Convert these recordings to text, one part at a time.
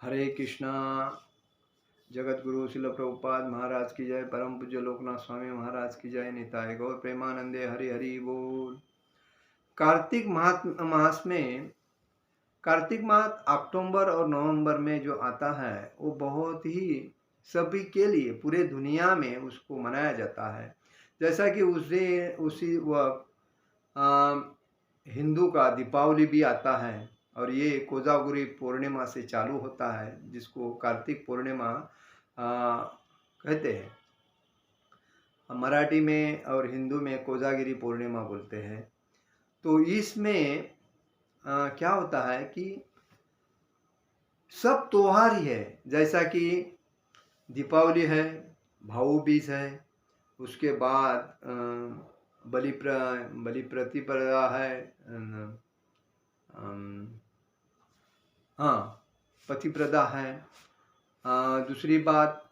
हरे कृष्णा। जगत गुरु शिल प्रभुपाद महाराज की जय। परम पूज्य लोकनाथ स्वामी महाराज की जय। निताय गौर प्रेमानंदे हरि हरि बोल। कार्तिक मास में कार्तिक मास अक्टूबर और नवंबर में जो आता है वो बहुत ही सभी के लिए पूरे दुनिया में उसको मनाया जाता है। जैसा कि उसी वक्त हिंदू का दीपावली भी आता है और ये कोजागुरी पूर्णिमा से चालू होता है, जिसको कार्तिक पूर्णिमा कहते हैं। मराठी में और हिंदू में कोजागिरी पूर्णिमा बोलते हैं। तो इसमें क्या होता है कि सब त्योहार ही है। जैसा कि दीपावली है, भाऊ बीज है, उसके बाद बलि प्रतिपदा है, हाँ पतिप्रदा है। दूसरी बात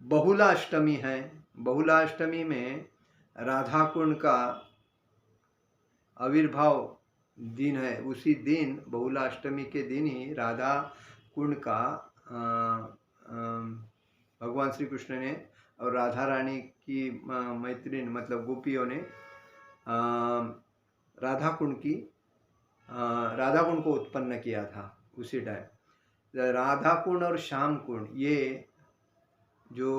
बहुलाष्टमी है। बहुलाष्टमी में राधा कुंड का आविर्भाव दिन है। उसी दिन बहुलाष्टमी के दिन ही राधा कुंड का भगवान श्री कृष्ण ने और राधा रानी की मैत्रीन मतलब गोपियों ने राधा कुंड को उत्पन्न किया था। उसी टाइम राधा कुंड और श्याम कुंड ये जो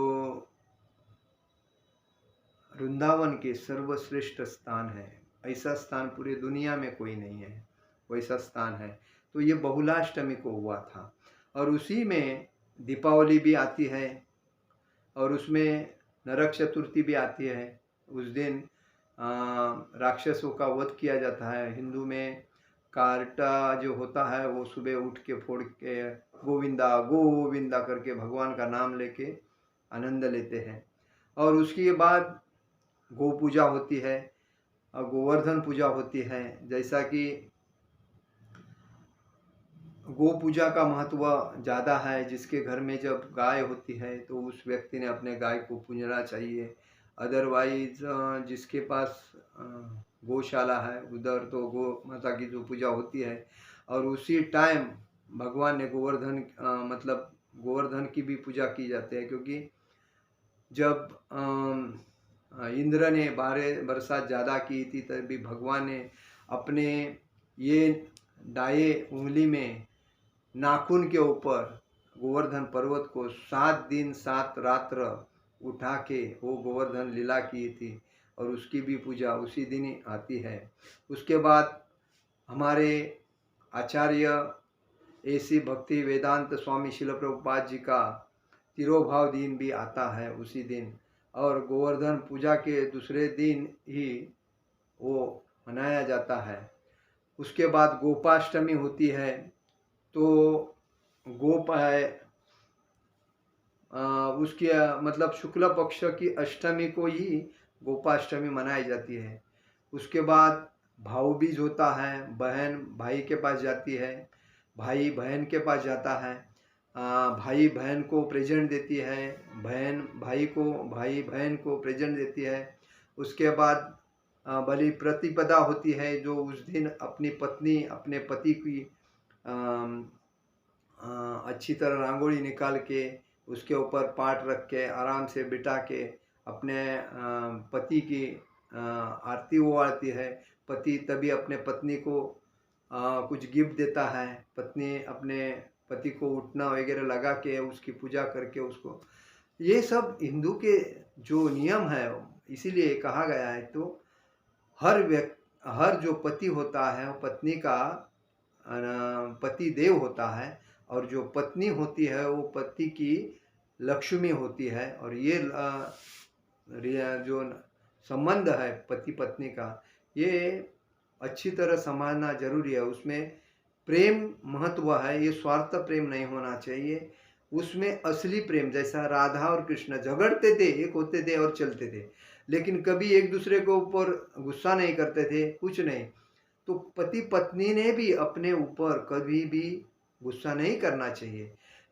वृंदावन के सर्वश्रेष्ठ स्थान है, ऐसा स्थान पूरी दुनिया में कोई नहीं है, वैसा स्थान है। तो ये बहुलाष्टमी को हुआ था और उसी में दीपावली भी आती है और उसमें नरक चतुर्थी भी आती है। उस दिन राक्षसों का वध किया जाता है। हिंदू में कार्टा जो होता है वो सुबह उठ के फोड़ के गोविंदा गोविंदा करके भगवान का नाम लेके आनंद लेते हैं। और उसके बाद गो पूजा होती है और गोवर्धन पूजा होती है। जैसा कि गो पूजा का महत्व ज़्यादा है। जिसके घर में जब गाय होती है तो उस व्यक्ति ने अपने गाय को पूजना चाहिए। अदरवाइज जिसके पास गौशाला है उधर तो गो माता की जो पूजा होती है। और उसी टाइम भगवान ने मतलब गोवर्धन की भी पूजा की जाती है, क्योंकि जब इंद्र ने भारे बरसात ज़्यादा की थी तभी भगवान ने अपने ये दाएं उंगली में नाखून के ऊपर गोवर्धन पर्वत को 7 दिन 7 रात्र उठा के वो गोवर्धन लीला की थी और उसकी भी पूजा उसी दिन ही आती है। उसके बाद हमारे आचार्य ऐसी भक्ति वेदांत स्वामी शिल प्रभुपाद जी का तिरोभाव दिन भी आता है उसी दिन। और गोवर्धन पूजा के दूसरे दिन ही वो मनाया जाता है। उसके बाद गोपाष्टमी होती है। तो गोप है उसके मतलब शुक्ल पक्ष की अष्टमी को ही गोपाष्टमी मनाई जाती है। उसके बाद भाऊ बीज होता है। बहन भाई के पास जाती है, भाई बहन के पास जाता है। भाई बहन को प्रेजेंट देती है, भाई बहन को प्रेजेंट देती है। उसके बाद बलि प्रतिपदा होती है, जो उस दिन अपनी पत्नी अपने पति की अच्छी तरह रंगोली निकाल के उसके ऊपर पाट रख के आराम से बिठा के अपने पति की आरती उतारती है। पति तभी अपने पत्नी को कुछ गिफ्ट देता है। पत्नी अपने पति को उठना वगैरह लगा के उसकी पूजा करके उसको, ये सब हिंदू के जो नियम है इसीलिए कहा गया है। तो हर जो पति होता है वो पत्नी का पति देव होता है और जो पत्नी होती है वो पति की लक्ष्मी होती है। और ये जो संबंध है पति पत्नी का, ये अच्छी तरह समझना जरूरी है। उसमें प्रेम महत्व है, ये स्वार्थ प्रेम नहीं होना चाहिए। उसमें असली प्रेम, जैसा राधा और कृष्ण झगड़ते थे, एक होते थे और चलते थे, लेकिन कभी एक दूसरे के ऊपर गुस्सा नहीं करते थे, कुछ नहीं। तो पति पत्नी ने भी अपने ऊपर कभी भी गुस्सा नहीं करना चाहिए।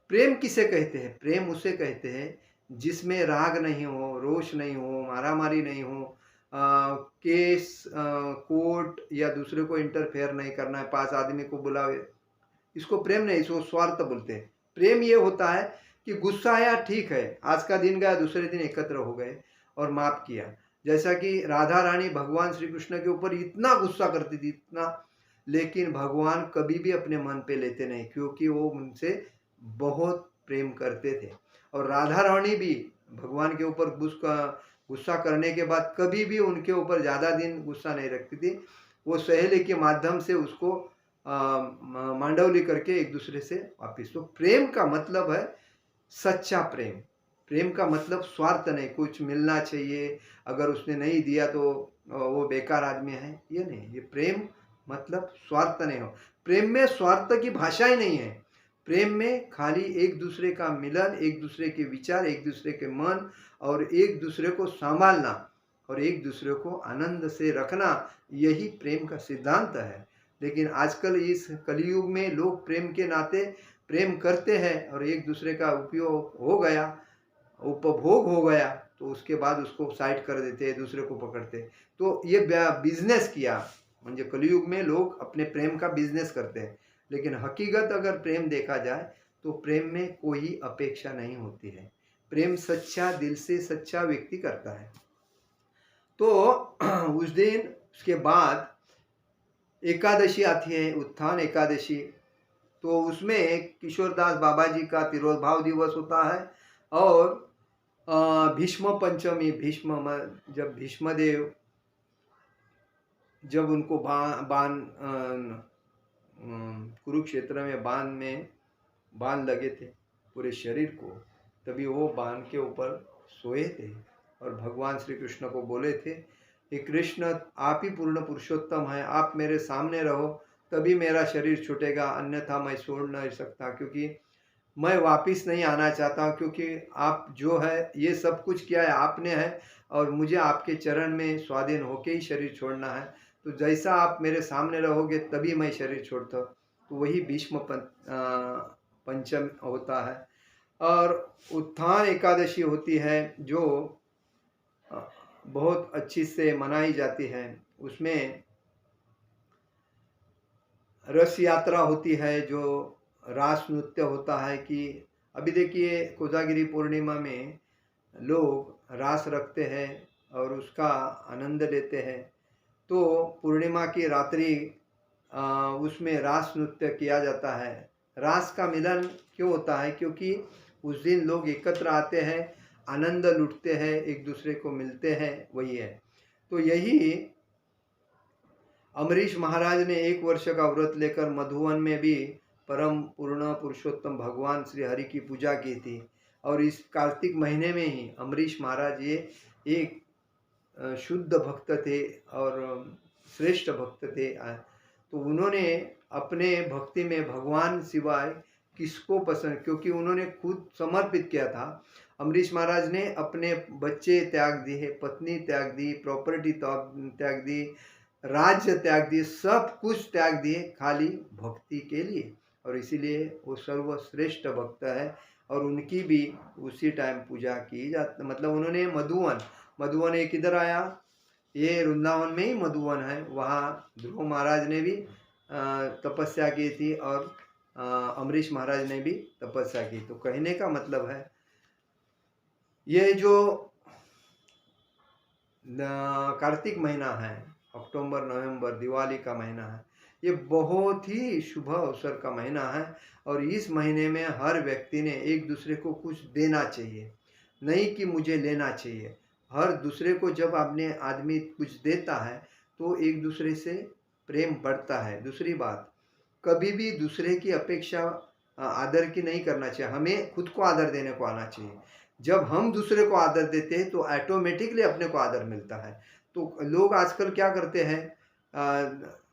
प्रेम किसे कहते हैं? प्रेम उसे कहते हैं जिसमें राग नहीं हो, रोष नहीं हो, मारामारी नहीं हो, केस, कोर्ट या दूसरे को इंटरफेयर नहीं करना है, 5 आदमी को बुलावे, इसको प्रेम नहीं, इसको स्वार्थ बोलते हैं। प्रेम ये होता है कि गुस्सा आया, ठीक है, आज का दिन गया, दूसरे दिन एकत्र हो गए और माफ किया। जैसा कि राधा रानी भगवान श्री कृष्ण के ऊपर इतना गुस्सा करती थी, इतना, लेकिन भगवान कभी भी अपने मन पे लेते नहीं, क्योंकि वो उनसे बहुत प्रेम करते थे। और राधा रानी भी भगवान के ऊपर गुस्सा करने के बाद कभी भी उनके ऊपर ज़्यादा दिन गुस्सा नहीं रखती थी। वो सहेली के माध्यम से उसको मांडवली करके एक दूसरे से वापिस। तो प्रेम का मतलब है सच्चा प्रेम। प्रेम का मतलब स्वार्थ नहीं, कुछ मिलना चाहिए, अगर उसने नहीं दिया तो वो बेकार आदमी है, ये नहीं। ये प्रेम मतलब स्वार्थ नहीं हो। प्रेम में स्वार्थ की भाषा ही नहीं है। प्रेम में खाली एक दूसरे का मिलन, एक दूसरे के विचार, एक दूसरे के मन और एक दूसरे को संभालना और एक दूसरे को आनंद से रखना, यही प्रेम का सिद्धांत है। लेकिन आजकल इस कलयुग में लोग प्रेम के नाते प्रेम करते हैं और एक दूसरे का उपयोग हो गया, उपभोग हो गया, तो उसके बाद उसको साइड कर देते हैं, दूसरे को पकड़ते। तो ये बिजनेस किया, म्हणजे कलयुग में लोग अपने प्रेम का बिजनेस करते हैं। लेकिन हकीकत अगर प्रेम देखा जाए तो प्रेम में कोई अपेक्षा नहीं होती है। प्रेम सच्चा, दिल से सच्चा व्यक्ति करता है। तो उस दिन, उसके बाद एकादशी आती है, उत्थान एकादशी। तो उसमें किशोरदास बाबा जी का तिरोभाव दिवस होता है और भीष्म पंचमी, जब भीष्मदेव, जब उनको बाण कुरुक्षेत्र में बाण लगे थे पूरे शरीर को, तभी वो बाण के ऊपर सोए थे और भगवान श्री कृष्ण को बोले थे कि कृष्ण, आप ही पूर्ण पुरुषोत्तम हैं, आप मेरे सामने रहो तभी मेरा शरीर छूटेगा, अन्यथा मैं छोड़ नहीं सकता, क्योंकि मैं वापिस नहीं आना चाहता हूँ, क्योंकि आप जो है ये सब कुछ किया है आपने है और मुझे आपके चरण में स्वाधीन होके ही शरीर छोड़ना है। तो जैसा आप मेरे सामने रहोगे तभी मैं शरीर छोड़ता हूँ। तो वही भीष्म पंचम होता है। और उत्थान एकादशी होती है जो बहुत अच्छी से मनाई जाती है। उसमें रस यात्रा होती है, जो रास नृत्य होता है। कि अभी देखिए कोजागिरी पूर्णिमा में लोग रास रखते हैं और उसका आनंद लेते हैं। तो पूर्णिमा की रात्रि उसमें रास नृत्य किया जाता है। रास का मिलन क्यों होता है? क्योंकि उस दिन लोग एकत्र आते हैं, आनंद लुटते हैं, एक दूसरे को मिलते हैं, वही है। तो यही अमरीश महाराज ने 1 वर्ष का व्रत लेकर मधुवन में भी परम पूर्ण पुरुषोत्तम भगवान श्री हरि की पूजा की थी। और इस कार्तिक महीने में ही अमरीश महाराज ये एक शुद्ध भक्त थे और श्रेष्ठ भक्त थे। तो उन्होंने अपने भक्ति में भगवान सिवाय किसको पसंद, क्योंकि उन्होंने खुद समर्पित किया था। अमरीश महाराज ने अपने बच्चे त्याग दिए, पत्नी त्याग दी, प्रॉपर्टी त्याग दी, राज्य त्याग दिए, सब कुछ त्याग दिए खाली भक्ति के लिए। और इसीलिए वो सर्वश्रेष्ठ भक्त है और उनकी भी उसी टाइम पूजा की जाती। मतलब उन्होंने मधुवन एक इधर आया, ये वृंदावन में ही मधुवन है, वहाँ ध्रुव महाराज ने भी तपस्या की थी और अमरीश महाराज ने भी तपस्या की। तो कहने का मतलब है ये जो कार्तिक महीना है, अक्टूबर नवंबर, दिवाली का महीना है, ये बहुत ही शुभ अवसर का महीना है। और इस महीने में हर व्यक्ति ने एक दूसरे को कुछ देना चाहिए, नहीं कि मुझे लेना चाहिए। हर दूसरे को जब आपने आदमी कुछ देता है तो एक दूसरे से प्रेम बढ़ता है। दूसरी बात, कभी भी दूसरे की अपेक्षा आदर की नहीं करना चाहिए, हमें खुद को आदर देने को आना चाहिए। जब हम दूसरे को आदर देते हैं तो ऑटोमेटिकली अपने को आदर मिलता है। तो लोग आजकल क्या करते हैं,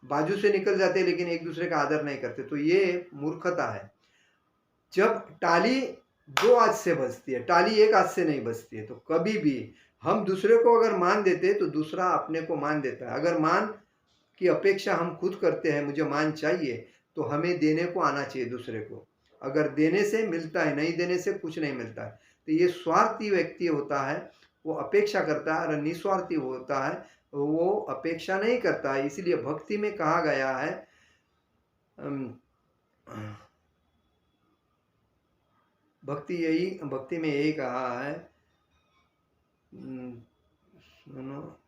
बाजू से निकल जाते हैं लेकिन एक दूसरे का आदर नहीं करते, तो ये मूर्खता है। जब टाली 2 हाथ से बजती है, टाली 1 हाथ से नहीं बजती है। तो कभी भी हम दूसरे को अगर मान देते हैं तो दूसरा अपने को मान देता है। अगर मान की अपेक्षा हम खुद करते हैं, मुझे मान चाहिए, तो हमें देने को आना चाहिए दूसरे को। अगर देने से मिलता है, नहीं देने से कुछ नहीं मिलता है। तो ये स्वार्थी व्यक्ति होता है वो अपेक्षा करता है, और निस्वार्थी होता है, वो अपेक्षा नहीं करता है। इसलिए भक्ति में कहा गया है, अम, भक्ति में यही कहा है, सुनो,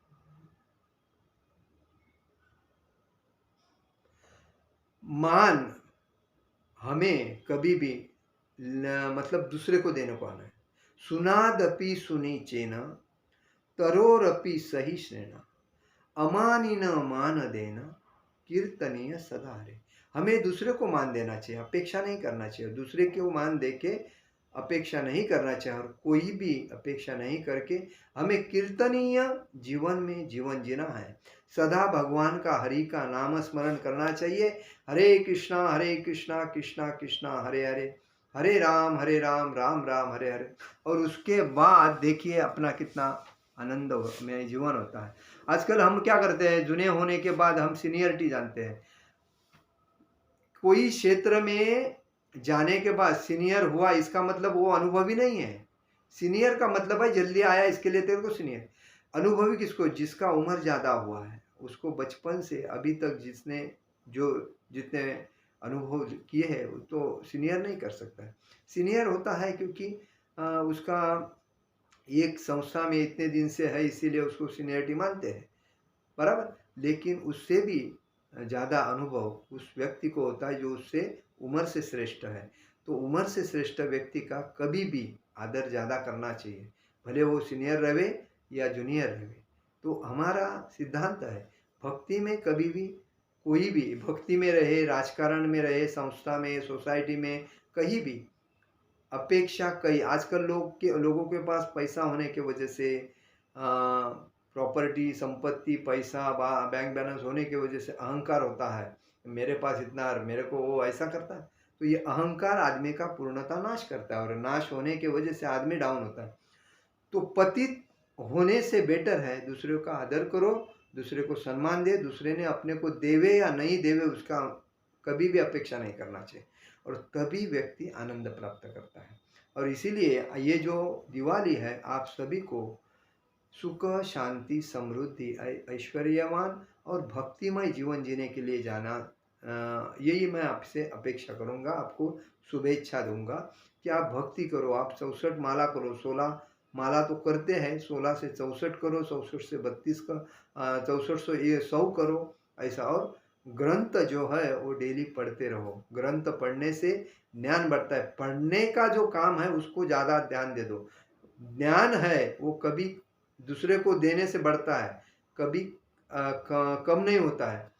मान हमें कभी भी मतलब दूसरे को देने को आना है। सुनादपि सुनी चेना, तरोरपि सही श्रेणा, अमानिन मान देना, कीर्तनीय सदा हरे। हमें दूसरे को मान देना चाहिए, अपेक्षा नहीं करना चाहिए। दूसरे को मान दे के अपेक्षा नहीं करना चाहिए, और कोई भी अपेक्षा नहीं करके हमें कीर्तनीय जीवन में जीवन जीना है। सदा भगवान का, हरि का नाम स्मरण करना चाहिए। हरे कृष्णा कृष्णा कृष्णा हरे हरे, हरे राम राम राम हरे हरे। और उसके बाद देखिए अपना कितना आनंद में जीवन होता है। आजकल हम क्या करते हैं, जुने होने के बाद हम सीनियरिटी जानते हैं। कोई क्षेत्र में जाने के बाद सीनियर हुआ, इसका मतलब वो अनुभवी नहीं है। सीनियर का मतलब है जल्दी आया इसके लिए तेरे को सीनियर। अनुभवी किसको, जिसका उम्र ज़्यादा हुआ है, उसको बचपन से अभी तक जिसने जो जितने अनुभव किए हैं, वो तो सीनियर नहीं कर सकता है। सीनियर होता है क्योंकि उसका एक संस्था में इतने दिन से है, इसीलिए उसको सीनियरिटी मानते हैं, बराबर। लेकिन उससे भी ज़्यादा अनुभव उस व्यक्ति को होता है जो उससे उम्र से श्रेष्ठ है। तो उम्र से श्रेष्ठ व्यक्ति का कभी भी आदर ज़्यादा करना चाहिए, भले वो सीनियर रहे या जूनियर रहे। तो हमारा सिद्धांत है, भक्ति में कभी भी कोई भी भक्ति में रहे, राजकारण में रहे, संस्था में, सोसाइटी में, कहीं भी अपेक्षा कई आजकल लोगों के पास पैसा होने की वजह से, प्रॉपर्टी, संपत्ति, पैसा, बैंक बैलेंस होने की वजह से अहंकार होता है। मेरे पास इतना और मेरे को वो ऐसा करता है। तो ये अहंकार आदमी का पूर्णतः नाश करता है, और नाश होने की वजह से आदमी डाउन होता है। तो पतित होने से बेटर है दूसरे का आदर करो, दूसरे को सम्मान दे, दूसरे ने अपने को देवे या नहीं देवे उसका कभी भी अपेक्षा नहीं करना चाहिए, और तभी व्यक्ति आनंद प्राप्त करता है। और इसीलिए ये जो दिवाली है, आप सभी को सुख, शांति, समृद्धि, ऐश्वर्यवान और भक्तिमय जीवन जीने के लिए जाना, यही मैं आपसे अपेक्षा करूँगा, आपको शुभेच्छा दूंगा कि आप भक्ति करो, आप 64 माला करो। 16 माला तो करते हैं, 16 से 64 करो, 64 से 32 का 64 से ये 100 करो ऐसा। और ग्रंथ जो है वो डेली पढ़ते रहो। ग्रंथ पढ़ने से ज्ञान बढ़ता है। पढ़ने का जो काम है उसको ज़्यादा ध्यान दे दो। ज्ञान है वो कभी दूसरे को देने से बढ़ता है, कभी कम नहीं होता है।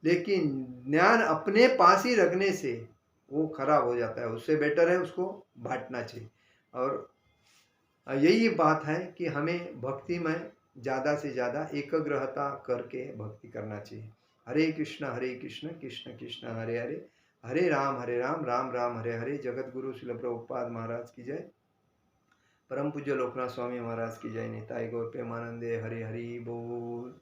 लेकिन ज्ञान अपने पास ही रखने से वो खराब हो जाता है, उससे बेटर है उसको बांटना चाहिए। और यही बात है कि हमें भक्ति में ज़्यादा से ज़्यादा एकाग्रता करके भक्ति करना चाहिए। हरे कृष्ण कृष्ण कृष्ण हरे हरे, हरे राम राम राम हरे हरे। जगत गुरु श्रील प्रभुपाद महाराज की जय। परम पूज्य लोकनाथ स्वामी महाराज की जय। निताई गौर प्रेमानंदे। हरि हरि बोल।